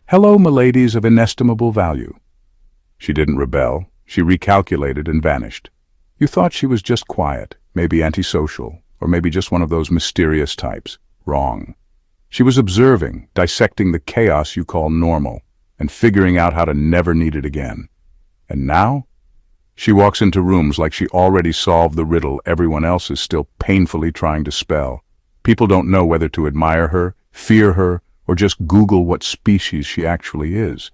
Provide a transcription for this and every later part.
"Hello, miladies of inestimable value." She didn't rebel. She recalculated and vanished. You thought she was just quiet, maybe antisocial, or maybe just one of those mysterious types. Wrong. She was observing, dissecting the chaos you call normal, and figuring out how to never need it again. And now? She walks into rooms like she already solved the riddle everyone else is still painfully trying to spell. People don't know whether to admire her, fear her, or just Google what species she actually is.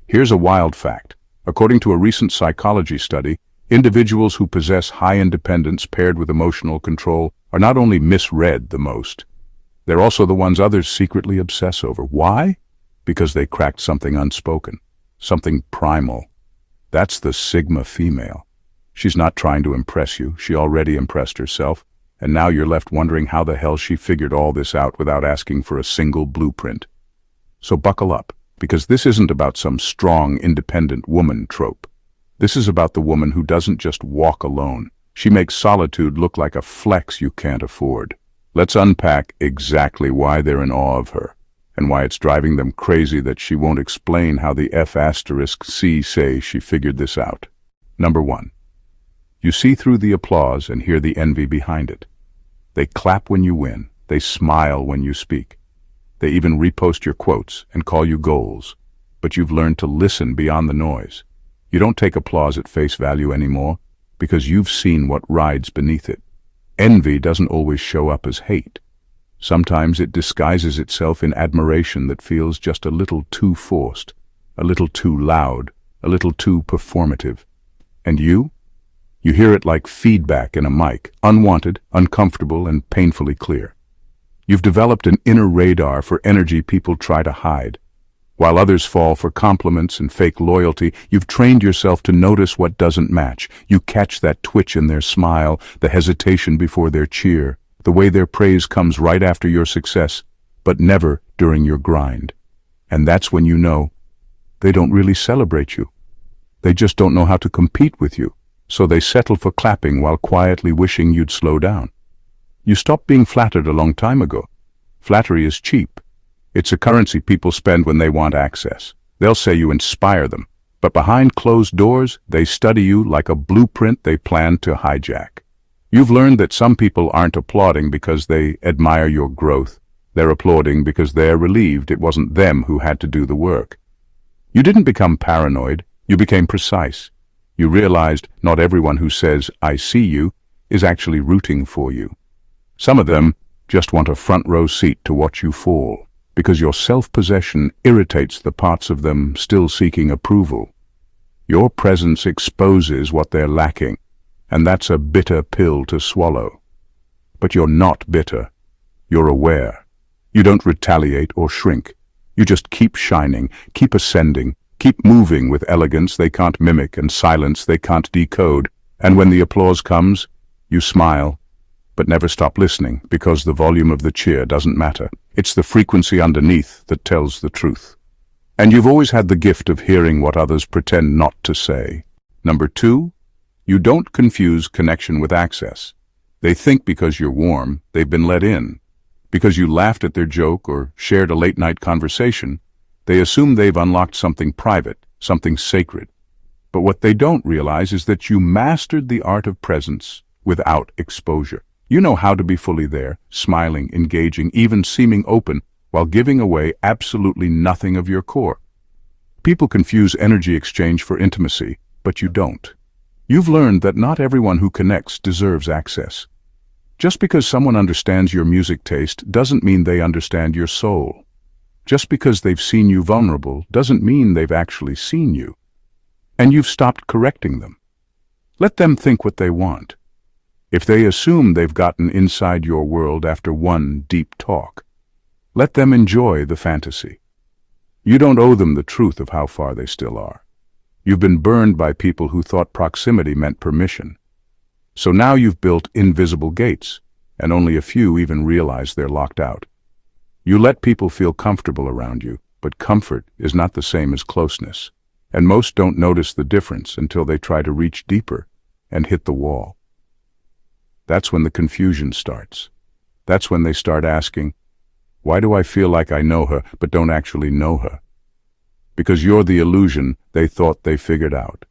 Here's a wild fact. According to a recent psychology study, individuals who possess high independence paired with emotional control are not only misread the most, they're also the ones others secretly obsess over. Why? Because they cracked something unspoken, something primal. That's the Sigma female. She's not trying to impress you. She already impressed herself, and now you're left wondering how the hell she figured all this out without asking for a single blueprint. So buckle up, because this isn't about some strong, independent woman trope. This is about the woman who doesn't just walk alone. She makes solitude look like a flex you can't afford. Let's unpack exactly why they're in awe of her, and why it's driving them crazy that she won't explain how the F*C say she figured this out. Number 1. You see through the applause and hear the envy behind it. They clap when you win. They smile when you speak. They even repost your quotes and call you goals. But you've learned to listen beyond the noise. You don't take applause at face value anymore, because you've seen what rides beneath it. Envy doesn't always show up as hate. Sometimes it disguises itself in admiration that feels just a little too forced, a little too loud, a little too performative. And you? You hear it like feedback in a mic, unwanted, uncomfortable, and painfully clear. You've developed an inner radar for energy people try to hide. While others fall for compliments and fake loyalty, you've trained yourself to notice what doesn't match. You catch that twitch in their smile, the hesitation before their cheer, the way their praise comes right after your success, but never during your grind. And that's when you know they don't really celebrate you. They just don't know how to compete with you, so they settle for clapping while quietly wishing you'd slow down. You stopped being flattered a long time ago. Flattery is cheap. It's a currency people spend when they want access. They'll say you inspire them, but behind closed doors, they study you like a blueprint they plan to hijack. You've learned that some people aren't applauding because they admire your growth. They're applauding because they're relieved it wasn't them who had to do the work. You didn't become paranoid, you became precise. You realized not everyone who says, "I see you," is actually rooting for you. Some of them just want a front row seat to watch you fall, because your self-possession irritates the parts of them still seeking approval. Your presence exposes what they're lacking, and that's a bitter pill to swallow. But you're not bitter. You're aware. You don't retaliate or shrink. You just keep shining, keep ascending, keep moving with elegance they can't mimic and silence they can't decode. And when the applause comes, you smile, but never stop listening, because the volume of the cheer doesn't matter. It's the frequency underneath that tells the truth. And you've always had the gift of hearing what others pretend not to say. Number 2, you don't confuse connection with access. They think because you're warm, they've been let in. Because you laughed at their joke or shared a late-night conversation, they assume they've unlocked something private, something sacred. But what they don't realize is that you mastered the art of presence without exposure. You know how to be fully there, smiling, engaging, even seeming open, while giving away absolutely nothing of your core. People confuse energy exchange for intimacy, but you don't. You've learned that not everyone who connects deserves access. Just because someone understands your music taste doesn't mean they understand your soul. Just because they've seen you vulnerable doesn't mean they've actually seen you. And you've stopped correcting them. Let them think what they want. If they assume they've gotten inside your world after one deep talk, let them enjoy the fantasy. You don't owe them the truth of how far they still are. You've been burned by people who thought proximity meant permission. So now you've built invisible gates, and only a few even realize they're locked out. You let people feel comfortable around you, but comfort is not the same as closeness, and most don't notice the difference until they try to reach deeper and hit the wall. That's when the confusion starts. That's when they start asking, why do I feel like I know her but don't actually know her? because you're the illusion they thought they figured out.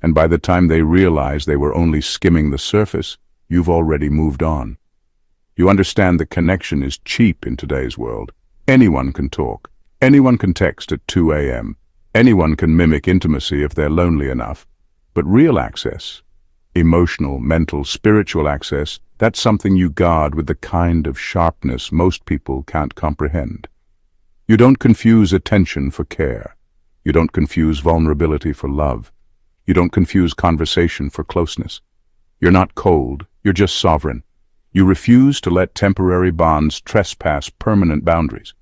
And by the time they realized they were only skimming the surface, you've already moved on. You understand that connection is cheap in today's world. Anyone can talk. Anyone can text at 2 a.m. Anyone can mimic intimacy if they're lonely enough. But real access, emotional, mental, spiritual access, that's something you guard with the kind of sharpness most people can't comprehend. You don't confuse attention for care. You don't confuse vulnerability for love. You don't confuse conversation for closeness. You're not cold, you're just sovereign. You refuse to let temporary bonds trespass permanent boundaries.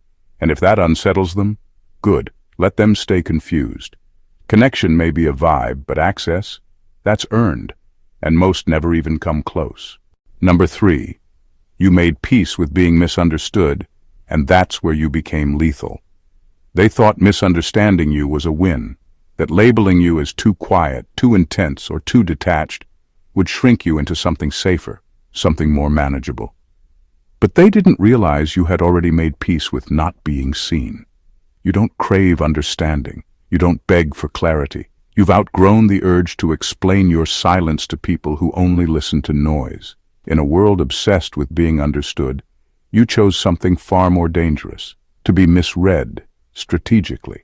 And if that unsettles them, good, let them stay confused. Connection may be a vibe, but access, that's earned, and most never even come close. Number 3, you made peace with being misunderstood, and that's where you became lethal. They thought misunderstanding you was a win, that labeling you as too quiet, too intense, or too detached would shrink you into something safer, something more manageable. But they didn't realize you had already made peace with not being seen. You don't crave understanding. You don't beg for clarity. You've outgrown the urge to explain your silence to people who only listen to noise. In a world obsessed with being understood, you chose something far more dangerous, to be misread strategically.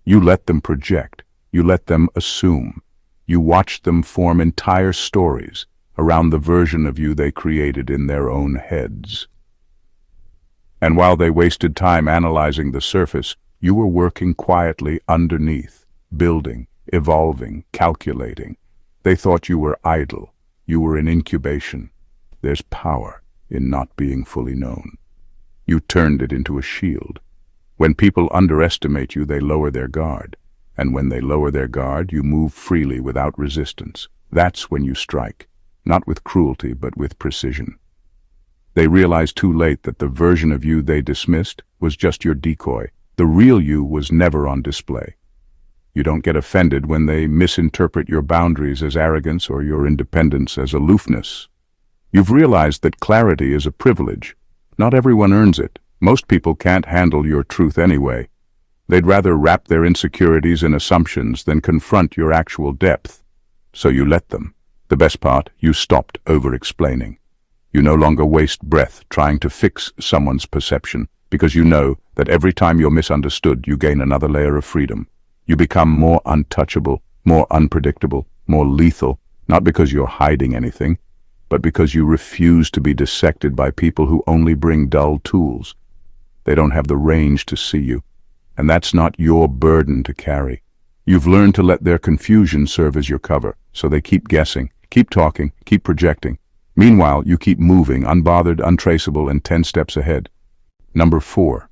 You let them project. You let them assume. You watched them form entire stories around the version of you they created in their own heads. And while they wasted time analyzing the surface, you were working quietly underneath, building, evolving, calculating. They thought you were idle. You were in incubation. There's power in not being fully known. You turned it into a shield. When people underestimate you, they lower their guard. And when they lower their guard, you move freely without resistance. That's when you strike, not with cruelty, but with precision. They realized too late that the version of you they dismissed was just your decoy. The real you was never on display. You don't get offended when they misinterpret your boundaries as arrogance or your independence as aloofness. You've realized that clarity is a privilege. Not everyone earns it. Most people can't handle your truth anyway. They'd rather wrap their insecurities in assumptions than confront your actual depth. So you let them. The best part, you stopped over-explaining. You no longer waste breath trying to fix someone's perception, because you know that every time you're misunderstood, you gain another layer of freedom. You become more untouchable, more unpredictable, more lethal, not because you're hiding anything, but because you refuse to be dissected by people who only bring dull tools. They don't have the range to see you, and that's not your burden to carry. You've learned to let their confusion serve as your cover, so they keep guessing, keep talking, keep projecting. Meanwhile, you keep moving, unbothered, untraceable, and 10 steps ahead. Number 4,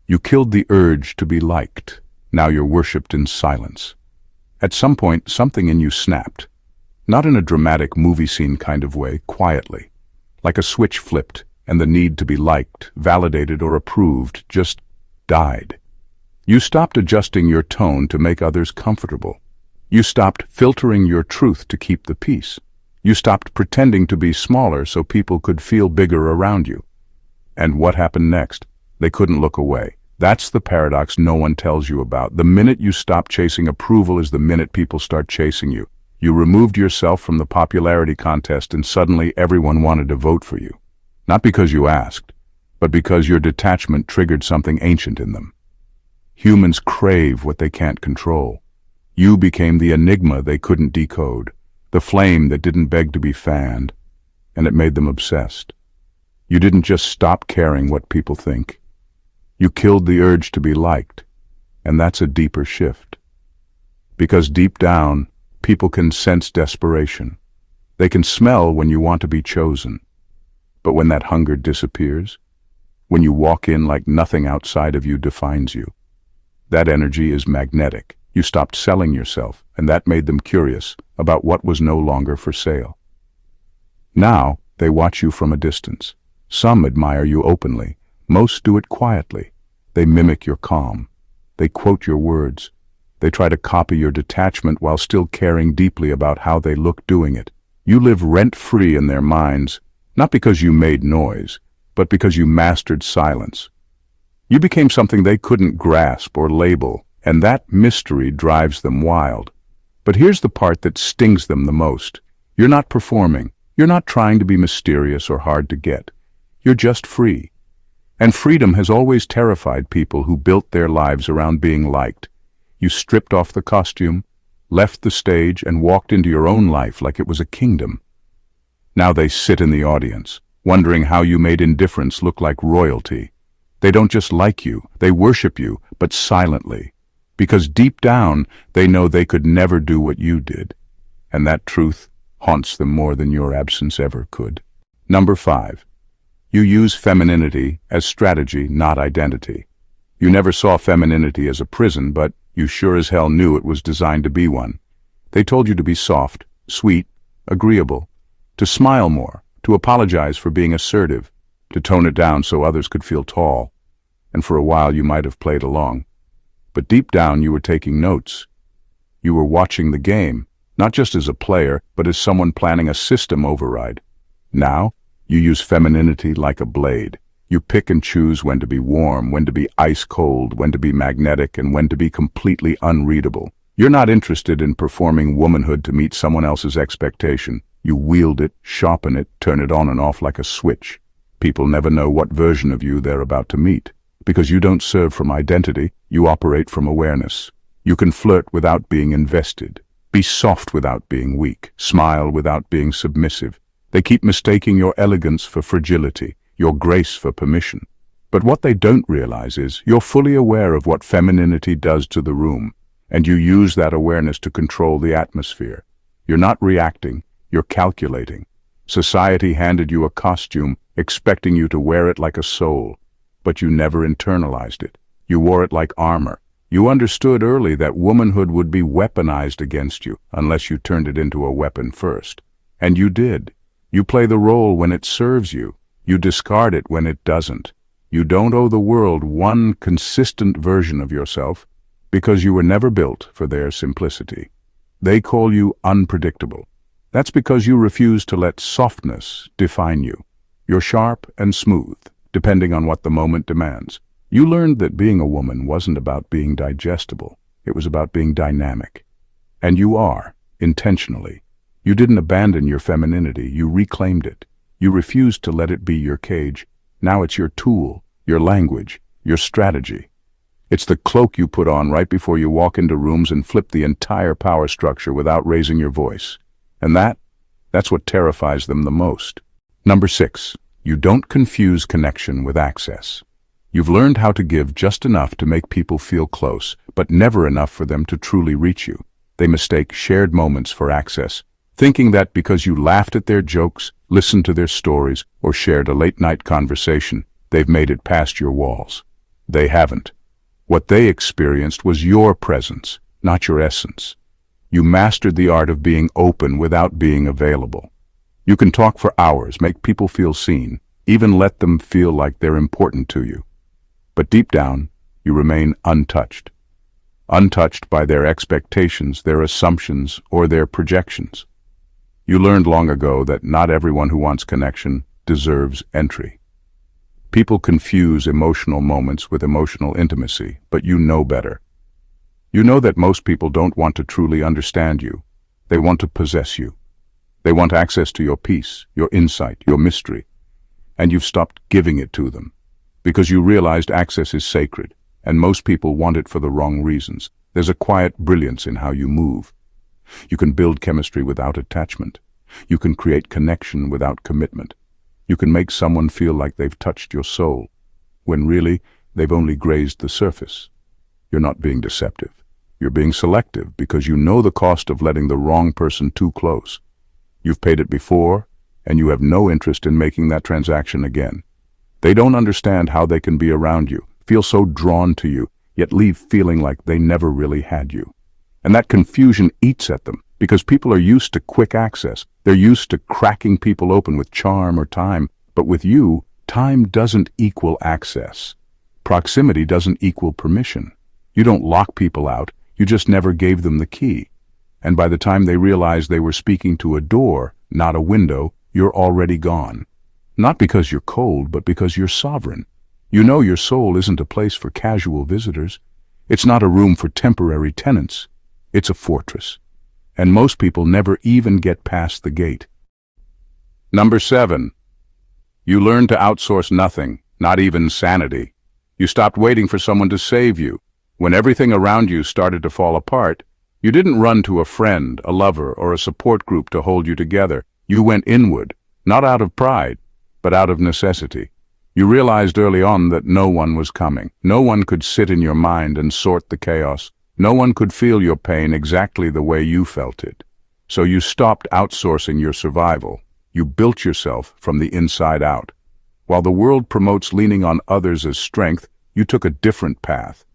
you killed the urge to be liked. Now you're worshipped in silence. At some point, something in you snapped. Not in a dramatic movie scene kind of way, quietly. Like a switch flipped, and the need to be liked, validated, or approved just died. You stopped adjusting your tone to make others comfortable. You stopped filtering your truth to keep the peace. You stopped pretending to be smaller so people could feel bigger around you. And what happened next? They couldn't look away. That's the paradox no one tells you about. The minute you stop chasing approval is the minute people start chasing you. You removed yourself from the popularity contest and suddenly everyone wanted to vote for you. Not because you asked, but because your detachment triggered something ancient in them. Humans crave what they can't control. You became the enigma they couldn't decode, the flame that didn't beg to be fanned, and it made them obsessed. You didn't just stop caring what people think. You killed the urge to be liked, and that's a deeper shift. Because deep down, people can sense desperation. They can smell when you want to be chosen. But when that hunger disappears, when you walk in like nothing outside of you defines you, that energy is magnetic. You stopped selling yourself, and that made them curious about what was no longer for sale. Now, they watch you from a distance. Some admire you openly. Most do it quietly. They mimic your calm. They quote your words. They try to copy your detachment while still caring deeply about how they look doing it. You live rent-free in their minds, not because you made noise, but because you mastered silence. You became something they couldn't grasp or label, And that mystery drives them wild. But here's the part that stings them the most. You're not performing. You're not trying to be mysterious or hard to get. You're just free. And freedom has always terrified people who built their lives around being liked. You stripped off the costume, left the stage, and walked into your own life like it was a kingdom. Now they sit in the audience, wondering how you made indifference look like royalty. They don't just like you, they worship you, but silently. Because deep down, they know they could never do what you did. And that truth haunts them more than your absence ever could. Number 5. You use femininity as strategy, not identity. You never saw femininity as a prison, but you sure as hell knew it was designed to be one. They told you to be soft, sweet, agreeable, to smile more, to apologize for being assertive, to tone it down so others could feel tall. And for a while you might have played along. But deep down you were taking notes. You were watching the game, not just as a player, but as someone planning a system override. Now, you use femininity like a blade. You pick and choose when to be warm, when to be ice cold, when to be magnetic, and when to be completely unreadable. You're not interested in performing womanhood to meet someone else's expectation. You wield it, sharpen it, turn it on and off like a switch. People never know what version of you they're about to meet. Because you don't serve from identity, you operate from awareness. You can flirt without being invested. Be soft without being weak. Smile without being submissive. They keep mistaking your elegance for fragility, your grace for permission. But what they don't realize is you're fully aware of what femininity does to the room, and you use that awareness to control the atmosphere. You're not reacting, you're calculating. Society handed you a costume, expecting you to wear it like a soul, but you never internalized it. You wore it like armor. You understood early that womanhood would be weaponized against you unless you turned it into a weapon first. And you did. You play the role when it serves you. You discard it when it doesn't. You don't owe the world one consistent version of yourself because you were never built for their simplicity. They call you unpredictable. That's because you refuse to let softness define you. You're sharp and smooth, depending on what the moment demands. You learned that being a woman wasn't about being digestible. It was about being dynamic. And you are, intentionally. You didn't abandon your femininity, you reclaimed it. You refused to let it be your cage. Now it's your tool, your language, your strategy. It's the cloak you put on right before you walk into rooms and flip the entire power structure without raising your voice. And that's what terrifies them the most. Number 6, you don't confuse connection with access. You've learned how to give just enough to make people feel close, but never enough for them to truly reach you. They mistake shared moments for access, thinking that because you laughed at their jokes, listened to their stories, or shared a late-night conversation, they've made it past your walls. They haven't. What they experienced was your presence, not your essence. You mastered the art of being open without being available. You can talk for hours, make people feel seen, even let them feel like they're important to you. But deep down, you remain untouched. Untouched by their expectations, their assumptions, or their projections. You learned long ago that not everyone who wants connection deserves entry. People confuse emotional moments with emotional intimacy, but you know better. You know that most people don't want to truly understand you. They want to possess you. They want access to your peace, your insight, your mystery. And you've stopped giving it to them. Because you realized access is sacred, and most people want it for the wrong reasons. There's a quiet brilliance in how you move. You can build chemistry without attachment. You can create connection without commitment. You can make someone feel like they've touched your soul, when really they've only grazed the surface. You're not being deceptive. You're being selective because you know the cost of letting the wrong person too close. You've paid it before, and you have no interest in making that transaction again. They don't understand how they can be around you, feel so drawn to you, yet leave feeling like they never really had you. And that confusion eats at them, because people are used to quick access. They're used to cracking people open with charm or time. But with you, time doesn't equal access. Proximity doesn't equal permission. You don't lock people out, you just never gave them the key. And by the time they realized they were speaking to a door, not a window, you're already gone. Not because you're cold, but because you're sovereign. You know your soul isn't a place for casual visitors. It's not a room for temporary tenants. It's a fortress. And most people never even get past the gate. Number 7. You learned to outsource nothing, not even sanity. You stopped waiting for someone to save you. When everything around you started to fall apart, you didn't run to a friend, a lover, or a support group to hold you together. You went inward, not out of pride, but out of necessity. You realized early on that no one was coming. No one could sit in your mind and sort the chaos. No one could feel your pain exactly the way you felt it. So you stopped outsourcing your survival. You built yourself from the inside out. While the world promotes leaning on others as strength, you took a different path.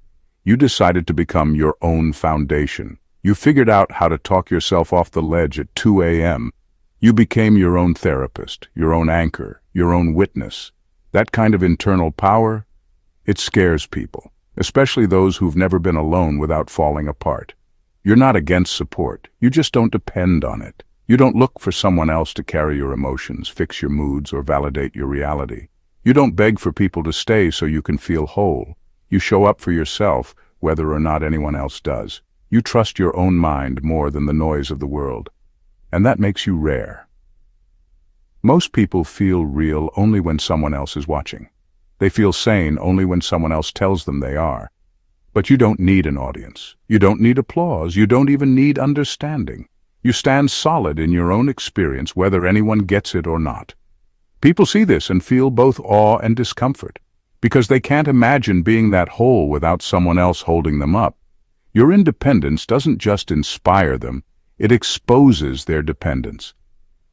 You decided to become your own foundation. You figured out how to talk yourself off the ledge at 2 a.m. You became your own therapist, your own anchor, your own witness. That kind of internal power, it scares people, especially those who've never been alone without falling apart. You're not against support, you just don't depend on it. You don't look for someone else to carry your emotions, fix your moods, or validate your reality. You don't beg for people to stay so you can feel whole. You show up for yourself, whether or not anyone else does. You trust your own mind more than the noise of the world. And that makes you rare. Most people feel real only when someone else is watching. They feel sane only when someone else tells them they are. But you don't need an audience. You don't need applause. You don't even need understanding. You stand solid in your own experience, whether anyone gets it or not. People see this and feel both awe and discomfort, because they can't imagine being that whole without someone else holding them up. Your independence doesn't just inspire them, it exposes their dependence.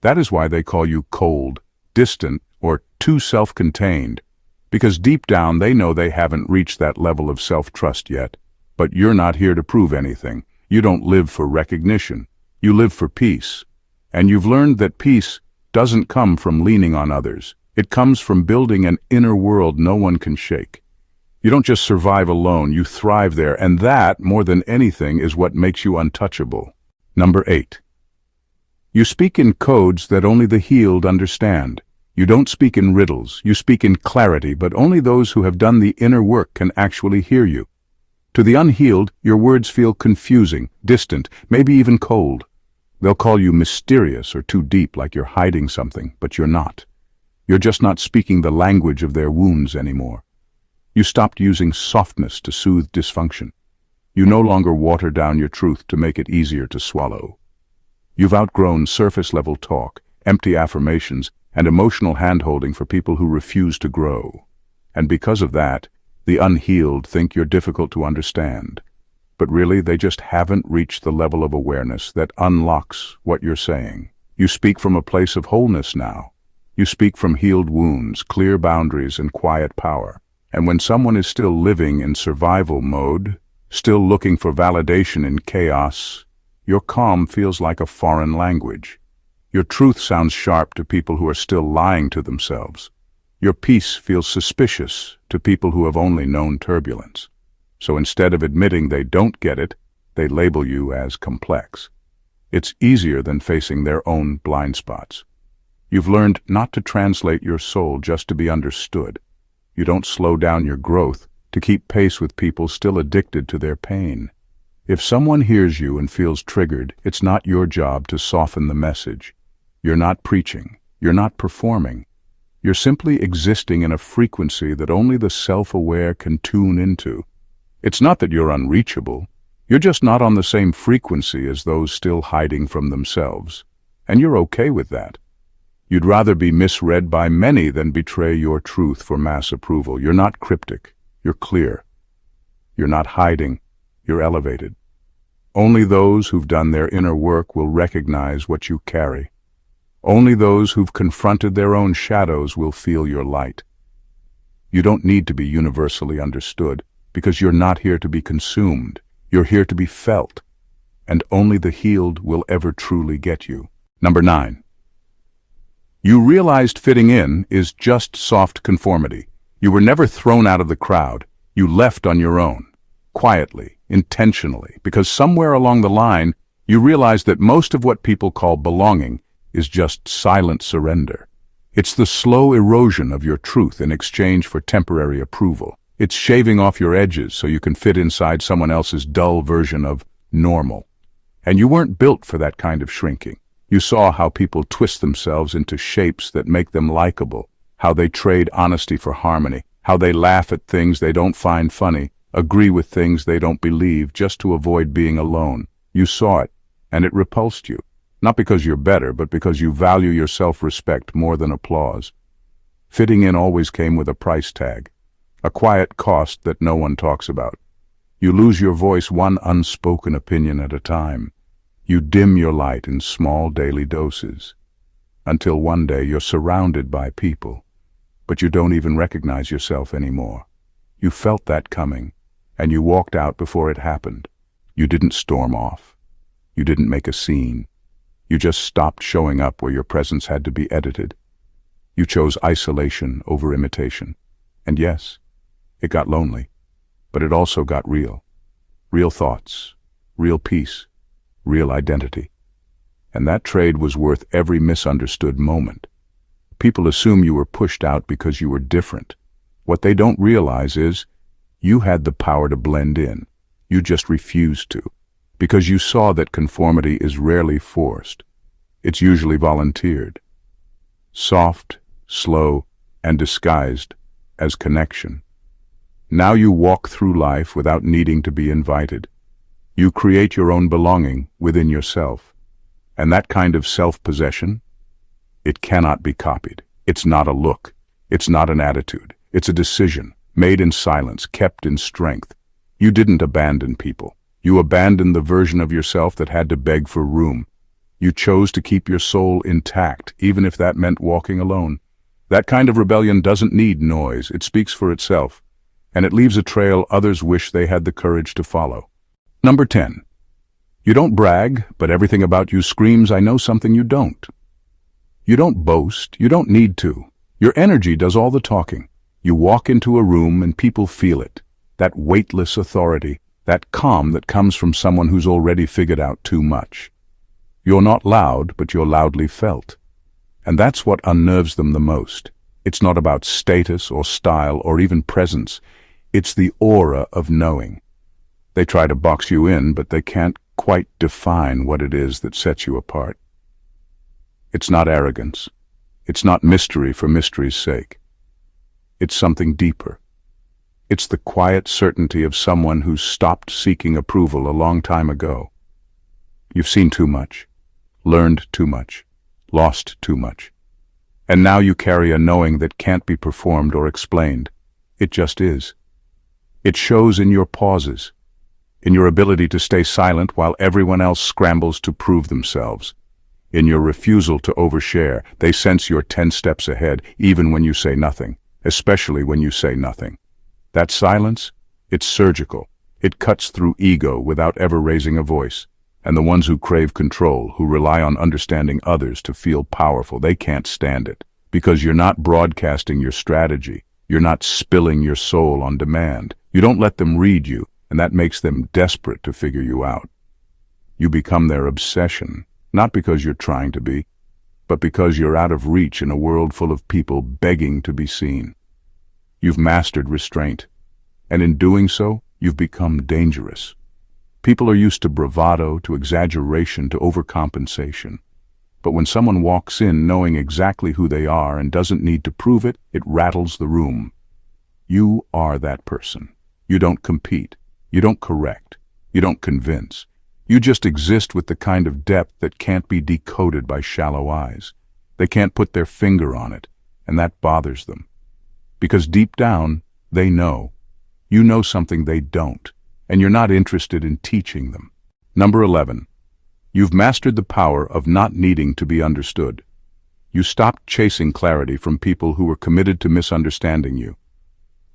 That is why they call you cold, distant, or too self-contained, because deep down they know they haven't reached that level of self-trust yet. But you're not here to prove anything. You don't live for recognition. You live for peace. And you've learned that peace doesn't come from leaning on others. It comes from building an inner world no one can shake. You don't just survive alone, you thrive there, and that, more than anything, is what makes you untouchable. Number 8. You speak in codes that only the healed understand. You don't speak in riddles, you speak in clarity, but only those who have done the inner work can actually hear you. To the unhealed, your words feel confusing, distant, maybe even cold. They'll call you mysterious or too deep, like you're hiding something, but you're not. You're just not speaking the language of their wounds anymore. You stopped using softness to soothe dysfunction. You no longer water down your truth to make it easier to swallow. You've outgrown surface-level talk, empty affirmations, and emotional hand-holding for people who refuse to grow. And because of that, the unhealed think you're difficult to understand. But really, they just haven't reached the level of awareness that unlocks what you're saying. You speak from a place of wholeness now. You speak from healed wounds, clear boundaries, and quiet power. And when someone is still living in survival mode, still looking for validation in chaos, your calm feels like a foreign language. Your truth sounds sharp to people who are still lying to themselves. Your peace feels suspicious to people who have only known turbulence. So instead of admitting they don't get it, they label you as complex. It's easier than facing their own blind spots. You've learned not to translate your soul just to be understood. You don't slow down your growth to keep pace with people still addicted to their pain. If someone hears you and feels triggered, it's not your job to soften the message. You're not preaching. You're not performing. You're simply existing in a frequency that only the self-aware can tune into. It's not that you're unreachable. You're just not on the same frequency as those still hiding from themselves. And you're okay with that. You'd rather be misread by many than betray your truth for mass approval. You're not cryptic. You're clear. You're not hiding. You're elevated. Only those who've done their inner work will recognize what you carry. Only those who've confronted their own shadows will feel your light. You don't need to be universally understood, because you're not here to be consumed. You're here to be felt. And only the healed will ever truly get you. Number 9. You realized fitting in is just soft conformity. You were never thrown out of the crowd. You left on your own, quietly, intentionally, because somewhere along the line, you realized that most of what people call belonging is just silent surrender. It's the slow erosion of your truth in exchange for temporary approval. It's shaving off your edges so you can fit inside someone else's dull version of normal. And you weren't built for that kind of shrinking. You saw how people twist themselves into shapes that make them likable, how they trade honesty for harmony, how they laugh at things they don't find funny, agree with things they don't believe just to avoid being alone. You saw it, and it repulsed you. Not because you're better, but because you value your self-respect more than applause. Fitting in always came with a price tag, a quiet cost that no one talks about. You lose your voice one unspoken opinion at a time. You dim your light in small daily doses, until one day you're surrounded by people, but you don't even recognize yourself anymore. You felt that coming, and you walked out before it happened. You didn't storm off. You didn't make a scene. You just stopped showing up where your presence had to be edited. You chose isolation over imitation. And yes, it got lonely, but it also got real. Real thoughts, real peace, real identity. And that trade was worth every misunderstood moment. People assume you were pushed out because you were different. What they don't realize is, you had the power to blend in. You just refused to, because you saw that conformity is rarely forced. It's usually volunteered. Soft, slow, and disguised as connection. Now you walk through life without needing to be invited. You create your own belonging within yourself. And that kind of self-possession, it cannot be copied. It's not a look. It's not an attitude. It's a decision, made in silence, kept in strength. You didn't abandon people. You abandoned the version of yourself that had to beg for room. You chose to keep your soul intact, even if that meant walking alone. That kind of rebellion doesn't need noise. It speaks for itself. And it leaves a trail others wish they had the courage to follow. Number 10. You don't brag, but everything about you screams, I know something you don't. You don't boast. You don't need to. Your energy does all the talking. You walk into a room and people feel it. That weightless authority, that calm that comes from someone who's already figured out too much. You're not loud, but you're loudly felt. And that's what unnerves them the most. It's not about status or style or even presence. It's the aura of knowing. They try to box you in, but they can't quite define what it is that sets you apart. It's not arrogance. It's not mystery for mystery's sake. It's something deeper. It's the quiet certainty of someone who's stopped seeking approval a long time ago. You've seen too much, learned too much, lost too much. And now you carry a knowing that can't be performed or explained. It just is. It shows in your pauses, in your ability to stay silent while everyone else scrambles to prove themselves, in your refusal to overshare. They sense you're 10 steps ahead, even when you say nothing, especially when you say nothing. That silence, it's surgical. It cuts through ego without ever raising a voice. And the ones who crave control, who rely on understanding others to feel powerful, they can't stand it. Because you're not broadcasting your strategy. You're not spilling your soul on demand. You don't let them read you, and that makes them desperate to figure you out. You become their obsession, not because you're trying to be, but because you're out of reach in a world full of people begging to be seen. You've mastered restraint, and in doing so, you've become dangerous. People are used to bravado, to exaggeration, to overcompensation. But when someone walks in knowing exactly who they are and doesn't need to prove it, it rattles the room. You are that person. You don't compete. You don't correct. You don't convince. You just exist with the kind of depth that can't be decoded by shallow eyes. They can't put their finger on it, and that bothers them. Because deep down, they know. You know something they don't, and you're not interested in teaching them. Number 11. You've mastered the power of not needing to be understood. You stopped chasing clarity from people who were committed to misunderstanding you.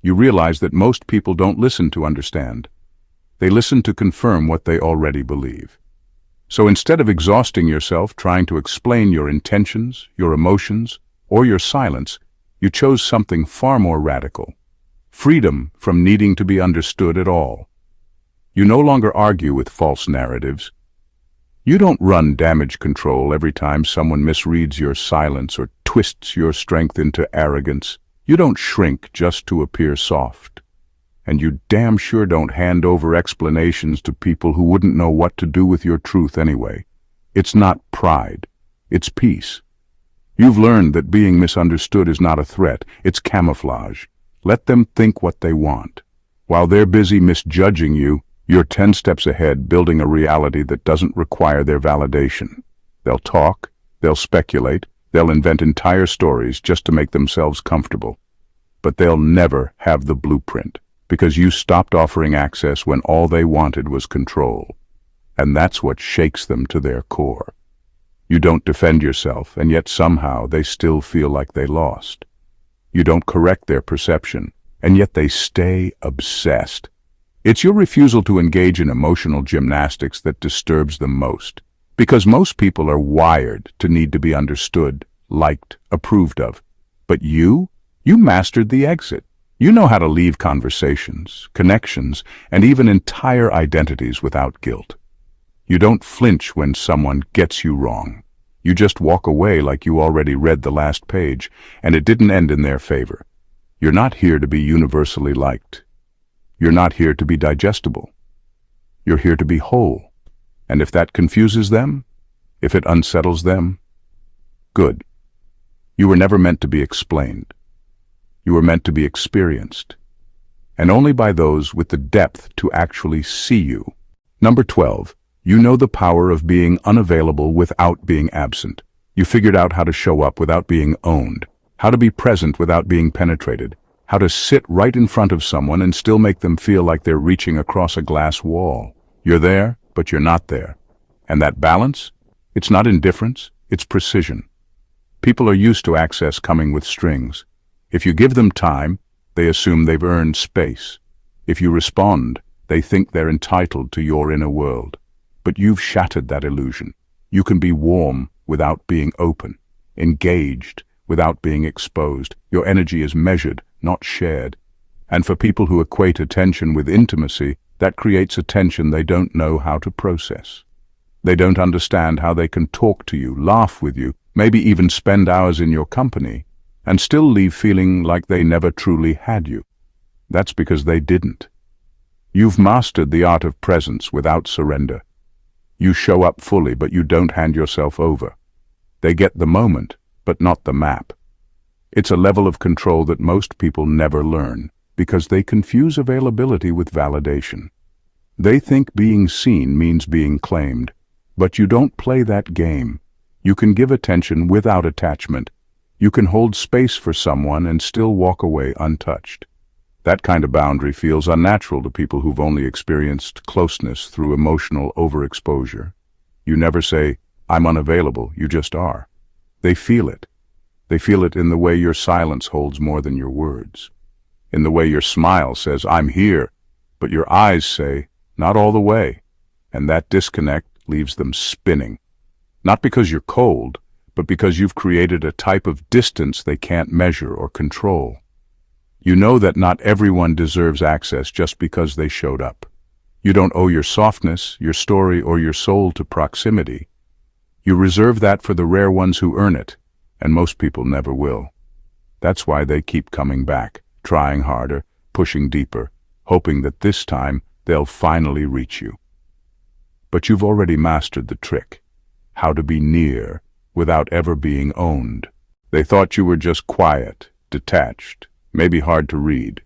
You realize that most people don't listen to understand. They listen to confirm what they already believe. So instead of exhausting yourself trying to explain your intentions, your emotions, or your silence, you chose something far more radical. Freedom from needing to be understood at all. You no longer argue with false narratives. You don't run damage control every time someone misreads your silence or twists your strength into arrogance. You don't shrink just to appear soft. And you damn sure don't hand over explanations to people who wouldn't know what to do with your truth anyway. It's not pride. It's peace. You've learned that being misunderstood is not a threat, it's camouflage. Let them think what they want. While they're busy misjudging you, you're 10 steps ahead, building a reality that doesn't require their validation. They'll talk, they'll speculate, they'll invent entire stories just to make themselves comfortable. But they'll never have the blueprint, because you stopped offering access when all they wanted was control. And that's what shakes them to their core. You don't defend yourself, and yet somehow they still feel like they lost. You don't correct their perception, and yet they stay obsessed. It's your refusal to engage in emotional gymnastics that disturbs them most, because most people are wired to need to be understood, liked, approved of. But you mastered the exit. You know how to leave conversations, connections, and even entire identities without guilt. You don't flinch when someone gets you wrong. You just walk away like you already read the last page, and it didn't end in their favor. You're not here to be universally liked. You're not here to be digestible. You're here to be whole. And if that confuses them, if it unsettles them, good. You were never meant to be explained. You were meant to be experienced, and only by those with the depth to actually see you. Number 12. You know the power of being unavailable without being absent. You figured out how to show up without being owned, how to be present without being penetrated, how to sit right in front of someone and still make them feel like they're reaching across a glass wall. You're there, but you're not there. And that balance? It's not indifference, it's precision. People are used to access coming with strings. If you give them time, they assume they've earned space. If you respond, they think they're entitled to your inner world. But you've shattered that illusion. You can be warm without being open, engaged without being exposed. Your energy is measured, not shared. And for people who equate attention with intimacy, that creates a tension they don't know how to process. They don't understand how they can talk to you, laugh with you, maybe even spend hours in your company, and still leave feeling like they never truly had you. That's because they didn't. You've mastered the art of presence without surrender. You show up fully, but you don't hand yourself over. They get the moment, but not the map. It's a level of control that most people never learn, because they confuse availability with validation. They think being seen means being claimed, but you don't play that game. You can give attention without attachment. You can hold space for someone and still walk away untouched. That kind of boundary feels unnatural to people who've only experienced closeness through emotional overexposure. You never say, "I'm unavailable," you just are. They feel it. They feel it in the way your silence holds more than your words. In the way your smile says, "I'm here," but your eyes say, "Not all the way." And that disconnect leaves them spinning. Not because you're cold, but because you've created a type of distance they can't measure or control. You know that not everyone deserves access just because they showed up. You don't owe your softness, your story, or your soul to proximity. You reserve that for the rare ones who earn it, and most people never will. That's why they keep coming back, trying harder, pushing deeper, hoping that this time they'll finally reach you. But you've already mastered the trick, how to be near without ever being owned. They thought you were just quiet, detached, maybe hard to read.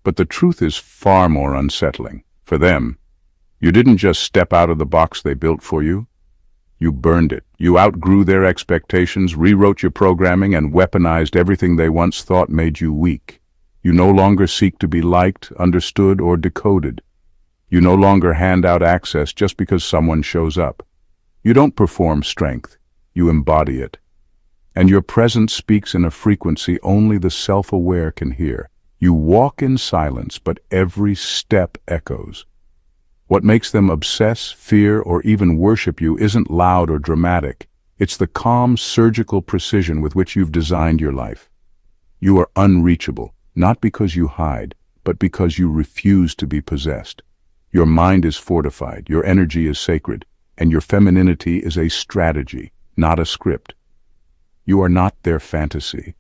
But the truth is far more unsettling. For them, you didn't just step out of the box they built for you. You burned it. You outgrew their expectations, rewrote your programming, and weaponized everything they once thought made you weak. You no longer seek to be liked, understood, or decoded. You no longer hand out access just because someone shows up. You don't perform strength. You embody it. And your presence speaks in a frequency only the self-aware can hear. You walk in silence, but every step echoes. What makes them obsess, fear, or even worship you isn't loud or dramatic. It's the calm, surgical precision with which you've designed your life. You are unreachable, not because you hide, but because you refuse to be possessed. Your mind is fortified, your energy is sacred, and your femininity is a strategy, not a script. You are not their fantasy.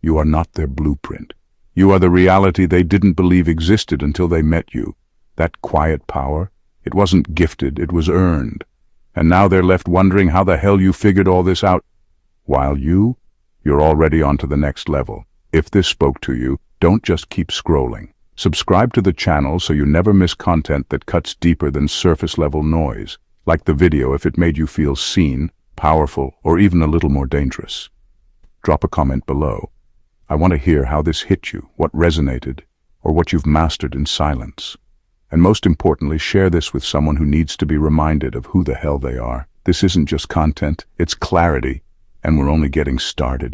You are not their blueprint. You are the reality they didn't believe existed until they met you. That quiet power, it wasn't gifted, it was earned. And now they're left wondering how the hell you figured all this out. While you're already on to the next level. If this spoke to you, don't just keep scrolling. Subscribe to the channel so you never miss content that cuts deeper than surface-level noise. Like the video if it made you feel seen, powerful, or even a little more dangerous. Drop a comment below. I want to hear how this hit you, what resonated, or what you've mastered in silence. And most importantly, share this with someone who needs to be reminded of who the hell they are. This isn't just content, it's clarity, and we're only getting started.